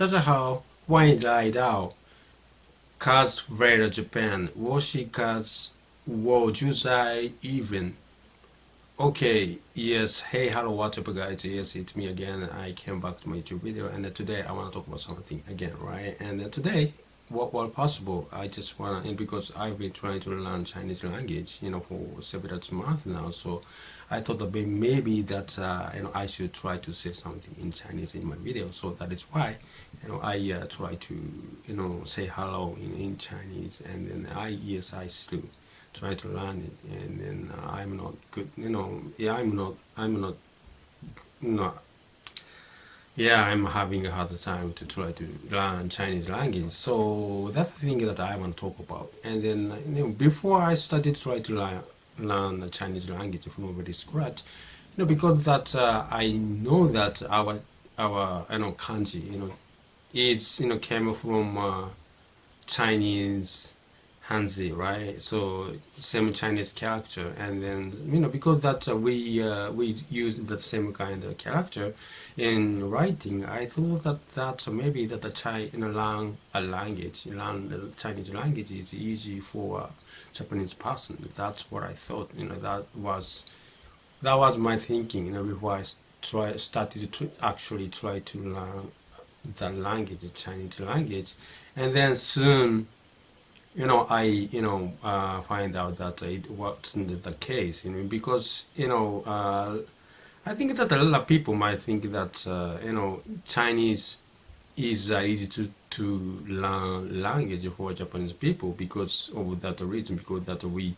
that's how when died out, cars very Japan, washi cars wo juzai even. Okay, yes, hey, hello, what's up, guys? Yes, it's me again. I came back to my YouTube video, and today I want to talk about something again, right? And today, what well possible, I just want to, and because I've been trying to learn Chinese language, for several months now, so I thought that maybe that, I should try to say something in Chinese in my video, so that is why, I try to, say hello in Chinese, and then yes, I still try to learn it, and then I'm not good, yeah, not, yeah, I'm having a hard time to try to learn Chinese language. So that's the thing that I want to talk about. And then, before I started to try to learn the Chinese language from very scratch, because that I know that our kanji, it's came from Chinese Hanzi, right? So same Chinese character, and then because that we use that same kind of character in writing. I thought that maybe that the learn a language, learn the Chinese language is easy for a Japanese person. That's what I thought. That was my thinking. Before I started to actually try to learn the language, the Chinese language, and then soon I find out that it wasn't the case, because I think that a lot of people might think that Chinese is easy to learn language for Japanese people because of that reason, because that we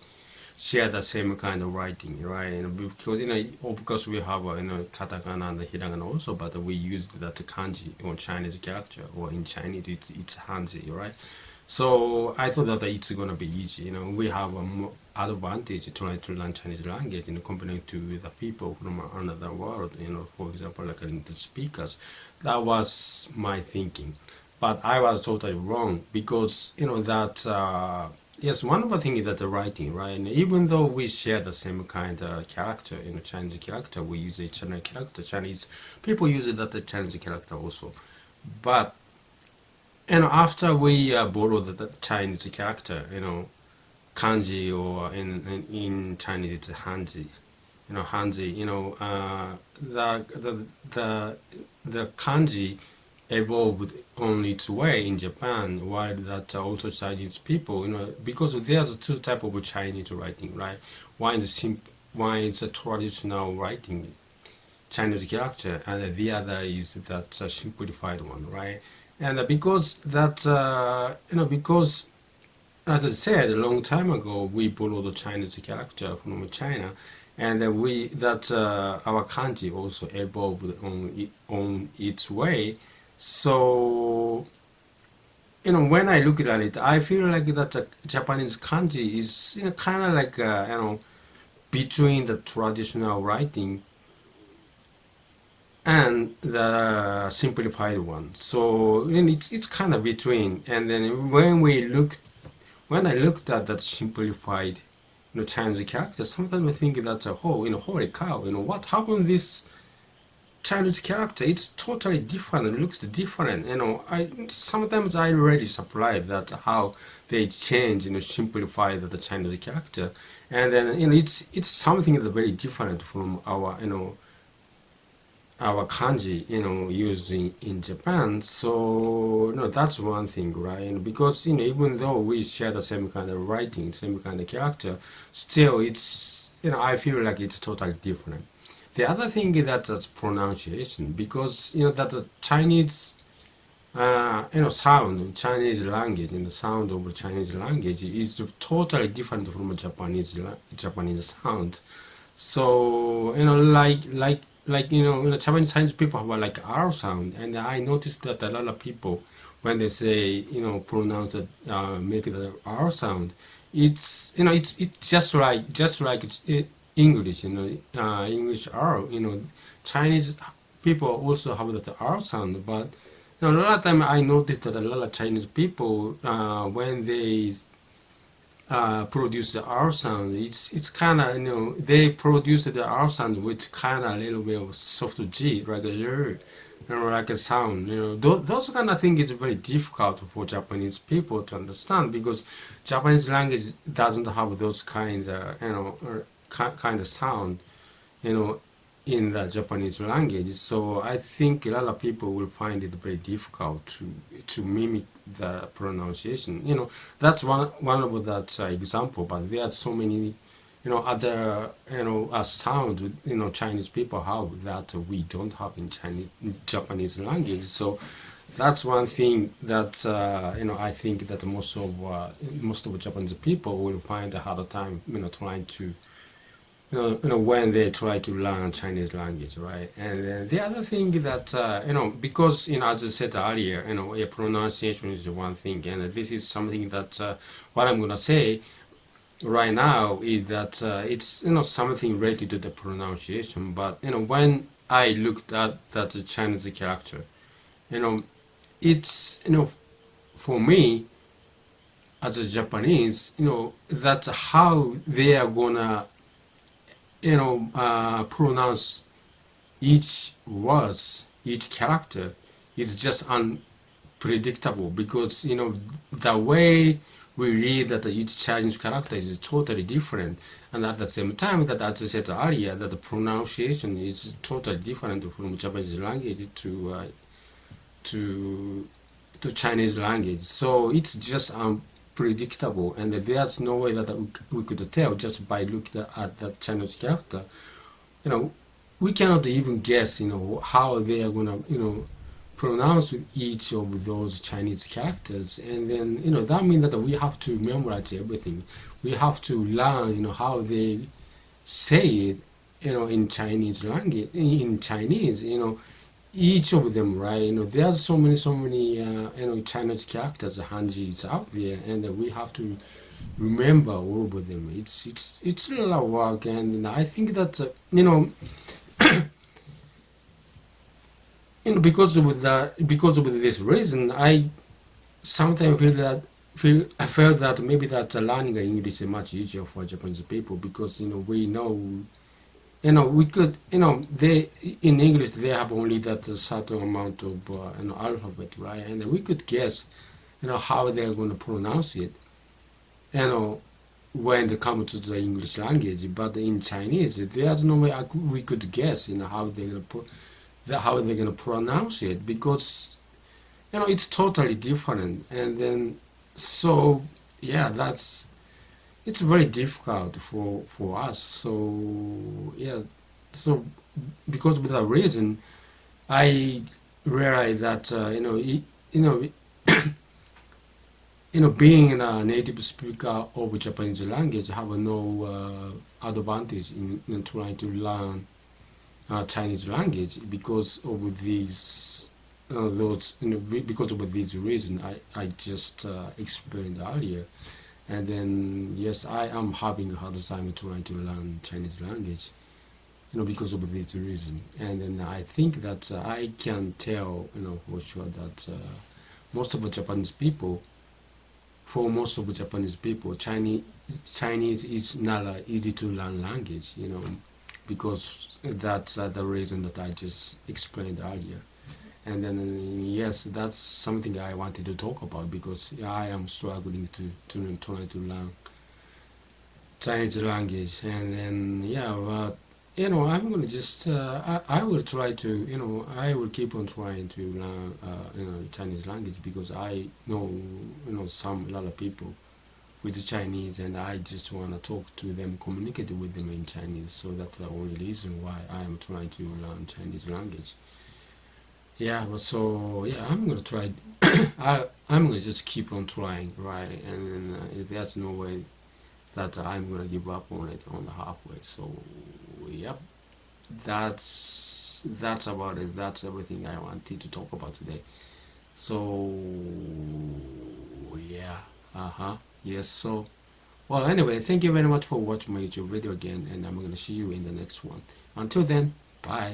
share the same kind of writing, right? Because of course we have katakana and hiragana also, but we use that kanji or Chinese character, or in Chinese it's hanzi, right? So I thought that it's gonna be easy. We have a more advantage trying to learn Chinese language, compared to the people from another world. For example, like the speakers. That was my thinking, but I was totally wrong because that. Yes, one of the things is that the writing, right? And even though we share the same kind of character, Chinese character, we use a Chinese character. Chinese people use it that the Chinese character also, but after we borrow the Chinese character, kanji, or in Chinese it's hanji, hanji, the kanji evolved on its way in Japan, while that also Chinese people, because there's two type of Chinese writing, right? One is a traditional writing, Chinese character, and the other is that simplified one, right? And because that, because as I said a long time ago, we borrowed the Chinese character from China, and our kanji also evolved on its way. So when I look at it, I feel like that Japanese kanji is kind of like between the traditional writing and the simplified one. So it's kind of between. And then when I looked at that simplified Chinese character, sometimes I think that holy cow, what happened this Chinese character? It's totally different. It looks different. Sometimes I really surprised that how they change, simplify the Chinese character, and then it's something that's very different from our kanji, used in Japan. So that's one thing, right? Because even though we share the same kind of writing, same kind of character, still it's I feel like it's totally different. The other thing is that's pronunciation, because that the Chinese sound, Chinese language, and the sound of Chinese language is totally different from Japanese sound. So Chinese people have like R sound, and I noticed that a lot of people, when they say pronounce it, make the R sound, it's just like English, English R. Chinese people also have that R sound, but a lot of time I noticed that a lot of Chinese people, when they produce the R sound, it's kind of they produce the R sound with kind of a little bit of soft G, like a like a sound. Those kind of things is very difficult for Japanese people to understand because Japanese language doesn't have those kind of kind of sound, you know, in the Japanese language. So I think a lot of people will find it very difficult to mimic the pronunciation. That's one of that example, but there are so many other sounds Chinese people have that we don't have in Japanese language. So that's one thing that I think that most of Japanese people will find a hard time trying to when they try to learn Chinese language, right? And the other thing that because as I said earlier, a pronunciation is one thing, and this is something that what I'm gonna say right now is that it's something related to the pronunciation. But when I looked at that Chinese character, it's for me as a Japanese, that's how they are gonna pronounce each words, each character is just unpredictable because the way we read that each Chinese character is totally different, and at the same time that, as I said earlier, that the pronunciation is totally different from Japanese language to Chinese language. So it's just unpredictable, and there's no way that we could tell just by looking at that Chinese character. We cannot even guess how they are gonna pronounce each of those Chinese characters, and then that means that we have to memorize everything. We have to learn how they say it in Chinese language, in Chinese, each of them, right? There's so many Chinese characters, hanjis out there, and we have to remember all of them. It's a lot of work, and I think that because of this reason, I sometimes I felt that maybe that learning English is much easier for Japanese people because we know we could they in English they have only that certain amount of alphabet, right? And we could guess how they're going to pronounce it when they come to the English language. But in Chinese there's no way we could guess how they're going to pronounce it because it's totally different. And then so yeah, it's very difficult for us. So yeah, so because of that reason I realized that being a native speaker of Japanese language have no advantage in trying to learn Chinese language because of these because of these reasons I just explained earlier. And then yes, I am having a hard time trying to learn Chinese language because of this reason. And then I think that I can tell for sure that most of the Japanese people Chinese is not an easy to learn language, because that's the reason that I just explained earlier. And then yes, that's something I wanted to talk about because I am struggling to try to learn Chinese language. And then yeah, but I'm gonna just I will try to I will keep on trying to learn Chinese language because I know a lot of people with Chinese, and I just want to talk to them, communicate with them in Chinese. So that's the only reason why I am trying to learn Chinese language. Yeah, but so yeah, I'm gonna try. I'm gonna just keep on trying, right? And there's no way that I'm gonna give up on it on the halfway. So yep, that's about it. That's everything I wanted to talk about today. So yeah, yes. So well, anyway, thank you very much for watching my YouTube video again, and I'm gonna see you in the next one. Until then, bye.